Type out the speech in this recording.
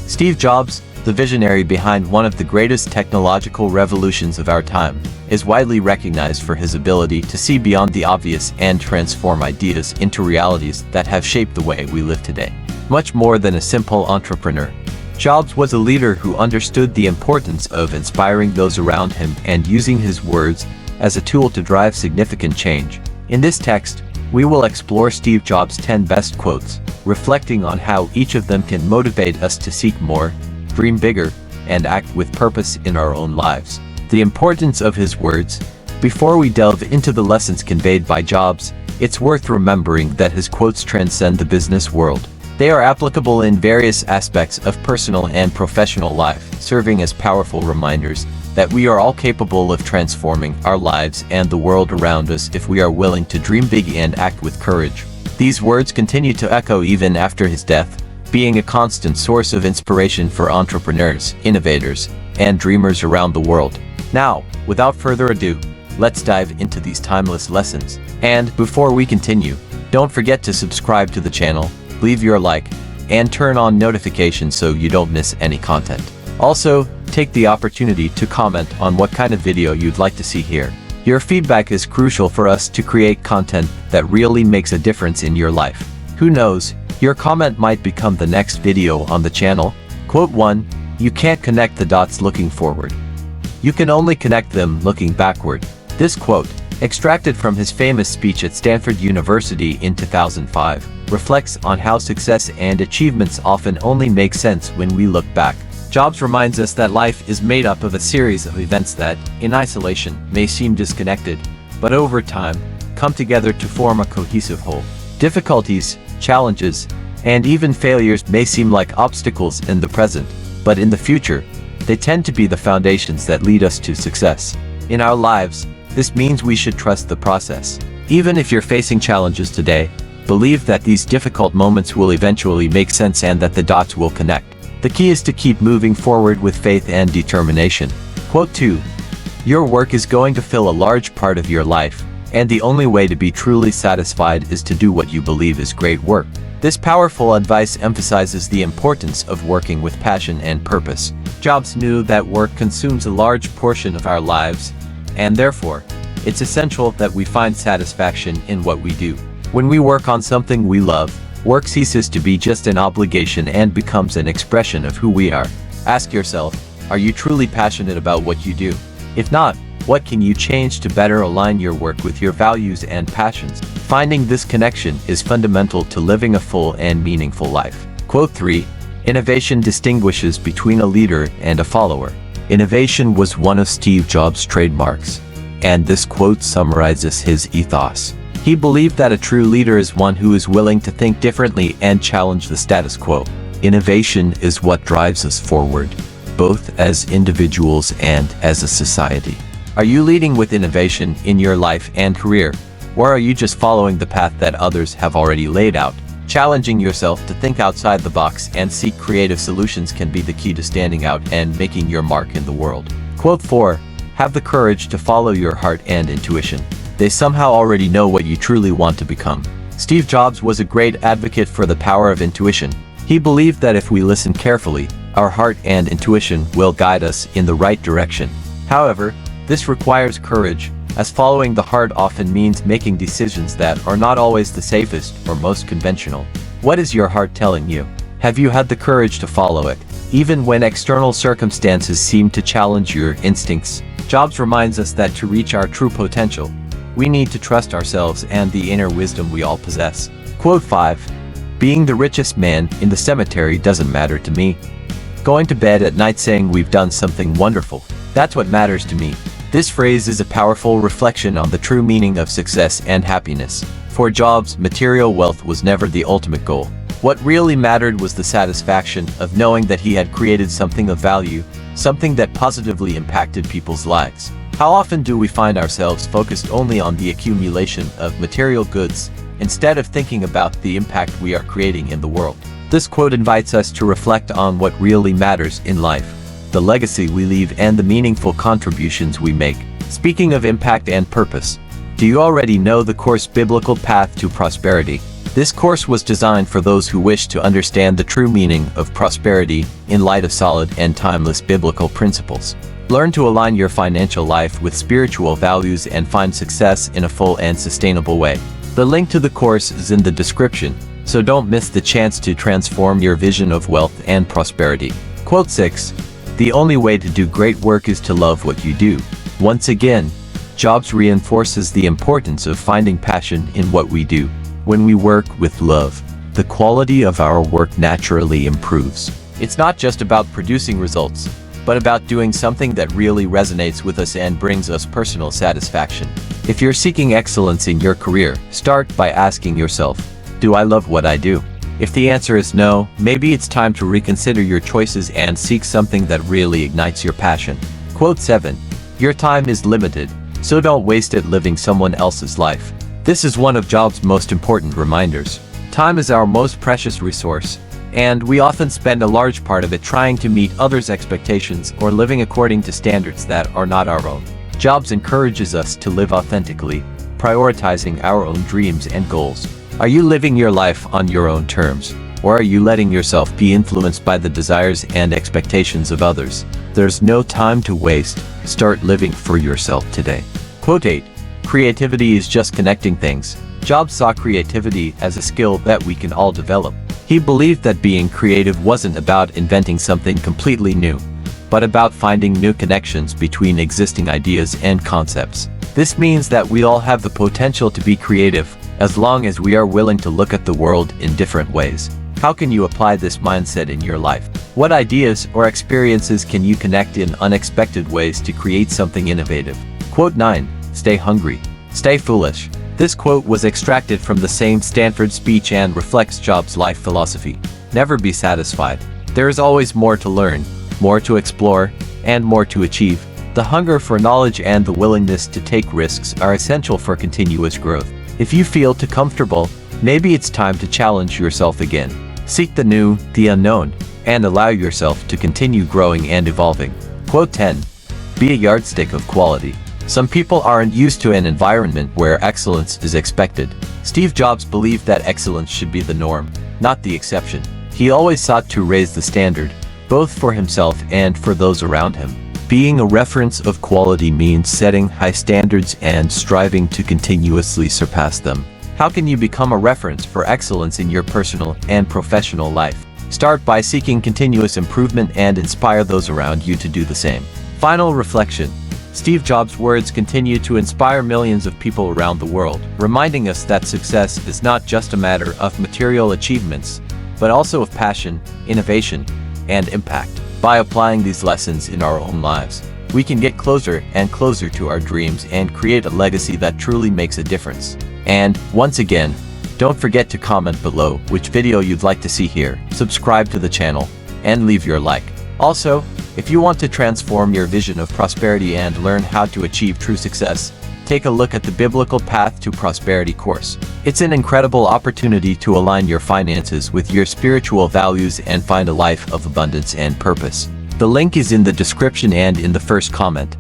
Steve Jobs, the visionary behind one of the greatest technological revolutions of our time, is widely recognized for his ability to see beyond the obvious and transform ideas into realities that have shaped the way we live today. Much more than a simple entrepreneur, Jobs was a leader who understood the importance of inspiring those around him and using his words as a tool to drive significant change. In this text, we will explore Steve Jobs' 10 best quotes, reflecting on how each of them can motivate us to seek more, dream bigger, and act with purpose in our own lives. The importance of his words. Before we delve into the lessons conveyed by Jobs, it's worth remembering that his quotes transcend the business world. They are applicable in various aspects of personal and professional life, serving as powerful reminders that we are all capable of transforming our lives and the world around us if we are willing to dream big and act with courage. These words continue to echo even after his death, being a constant source of inspiration for entrepreneurs, innovators, and dreamers around the world. Now, without further ado, let's dive into these timeless lessons. And before we continue, don't forget to subscribe to the channel, leave your like, and turn on notifications so you don't miss any content. Also, take the opportunity to comment on what kind of video you'd like to see here. Your feedback is crucial for us to create content that really makes a difference in your life. Who knows, your comment might become the next video on the channel. Quote 1. You can't connect the dots looking forward. You can only connect them looking backward. This quote, extracted from his famous speech at Stanford University in 2005, reflects on how success and achievements often only make sense when we look back. Jobs reminds us that life is made up of a series of events that, in isolation, may seem disconnected, but over time, come together to form a cohesive whole. Difficulties, challenges, and even failures may seem like obstacles in the present, but in the future, they tend to be the foundations that lead us to success. In our lives, this means we should trust the process. Even if you're facing challenges today, believe that these difficult moments will eventually make sense and that the dots will connect. The key is to keep moving forward with faith and determination. Quote 2. Your work is going to fill a large part of your life, and the only way to be truly satisfied is to do what you believe is great work. This powerful advice emphasizes the importance of working with passion and purpose. Jobs knew that work consumes a large portion of our lives, and therefore, it's essential that we find satisfaction in what we do. When we work on something we love, work ceases to be just an obligation and becomes an expression of who we are. Ask yourself, are you truly passionate about what you do? If not, what can you change to better align your work with your values and passions? Finding this connection is fundamental to living a full and meaningful life. Quote 3. Innovation distinguishes between a leader and a follower. Innovation was one of Steve Jobs' trademarks, and this quote summarizes his ethos. He believed that a true leader is one who is willing to think differently and challenge the status quo. Innovation is what drives us forward, both as individuals and as a society. Are you leading with innovation in your life and career, or are you just following the path that others have already laid out? Challenging yourself to think outside the box and seek creative solutions can be the key to standing out and making your mark in the world. Quote 4. Have the courage to follow your heart and intuition. They somehow already know what you truly want to become. Steve Jobs was a great advocate for the power of intuition. He believed that if we listen carefully, our heart and intuition will guide us in the right direction. However, this requires courage, as following the heart often means making decisions that are not always the safest or most conventional. What is your heart telling you? Have you had the courage to follow it, even when external circumstances seem to challenge your instincts? Jobs reminds us that to reach our true potential, we need to trust ourselves and the inner wisdom we all possess. Quote 5. Being the richest man in the cemetery doesn't matter to me. Going to bed at night saying we've done something wonderful, that's what matters to me. This phrase is a powerful reflection on the true meaning of success and happiness. For Jobs, material wealth was never the ultimate goal. What really mattered was the satisfaction of knowing that he had created something of value, something that positively impacted people's lives. How often do we find ourselves focused only on the accumulation of material goods, instead of thinking about the impact we are creating in the world? This quote invites us to reflect on what really matters in life, the legacy we leave and the meaningful contributions we make. Speaking of impact and purpose, do you already know the course Biblical Path to Prosperity? This course was designed for those who wish to understand the true meaning of prosperity in light of solid and timeless biblical principles. Learn to align your financial life with spiritual values and find success in a full and sustainable way. The link to the course is in the description, so don't miss the chance to transform your vision of wealth and prosperity. Quote 6. The only way to do great work is to love what you do. Once again, Jobs reinforces the importance of finding passion in what we do. When we work with love, the quality of our work naturally improves. It's not just about producing results, but about doing something that really resonates with us and brings us personal satisfaction. If you're seeking excellence in your career, start by asking yourself, do I love what I do? If the answer is no, maybe it's time to reconsider your choices and seek something that really ignites your passion. Quote 7. Your time is limited, so don't waste it living someone else's life. This is one of Jobs' most important reminders. Time is our most precious resource, and we often spend a large part of it trying to meet others' expectations or living according to standards that are not our own. Jobs encourages us to live authentically, prioritizing our own dreams and goals. Are you living your life on your own terms, or are you letting yourself be influenced by the desires and expectations of others? There's no time to waste. Start living for yourself today. Quote 8. Creativity is just connecting things. Jobs saw creativity as a skill that we can all develop. He believed that being creative wasn't about inventing something completely new, but about finding new connections between existing ideas and concepts. This means that we all have the potential to be creative, as long as we are willing to look at the world in different ways. How can you apply this mindset in your life? What ideas or experiences can you connect in unexpected ways to create something innovative? Quote 9. Stay hungry. Stay foolish. This quote was extracted from the same Stanford speech and reflects Jobs' life philosophy. Never be satisfied. There is always more to learn, more to explore, and more to achieve. The hunger for knowledge and the willingness to take risks are essential for continuous growth. If you feel too comfortable, maybe it's time to challenge yourself again. Seek the new, the unknown, and allow yourself to continue growing and evolving. Quote 10. Be a yardstick of quality. Some people aren't used to an environment where excellence is expected. Steve Jobs believed that excellence should be the norm, not the exception. He always sought to raise the standard, both for himself and for those around him. Being a reference of quality means setting high standards and striving to continuously surpass them. How can you become a reference for excellence in your personal and professional life? Start by seeking continuous improvement and inspire those around you to do the same. Final reflection. Steve Jobs' words continue to inspire millions of people around the world, reminding us that success is not just a matter of material achievements, but also of passion, innovation, and impact. By applying these lessons in our own lives, we can get closer and closer to our dreams and create a legacy that truly makes a difference. And, once again, don't forget to comment below which video you'd like to see here, subscribe to the channel, and leave your like. Also, if you want to transform your vision of prosperity and learn how to achieve true success, take a look at the Biblical Path to Prosperity course. It's an incredible opportunity to align your finances with your spiritual values and find a life of abundance and purpose. The link is in the description and in the first comment.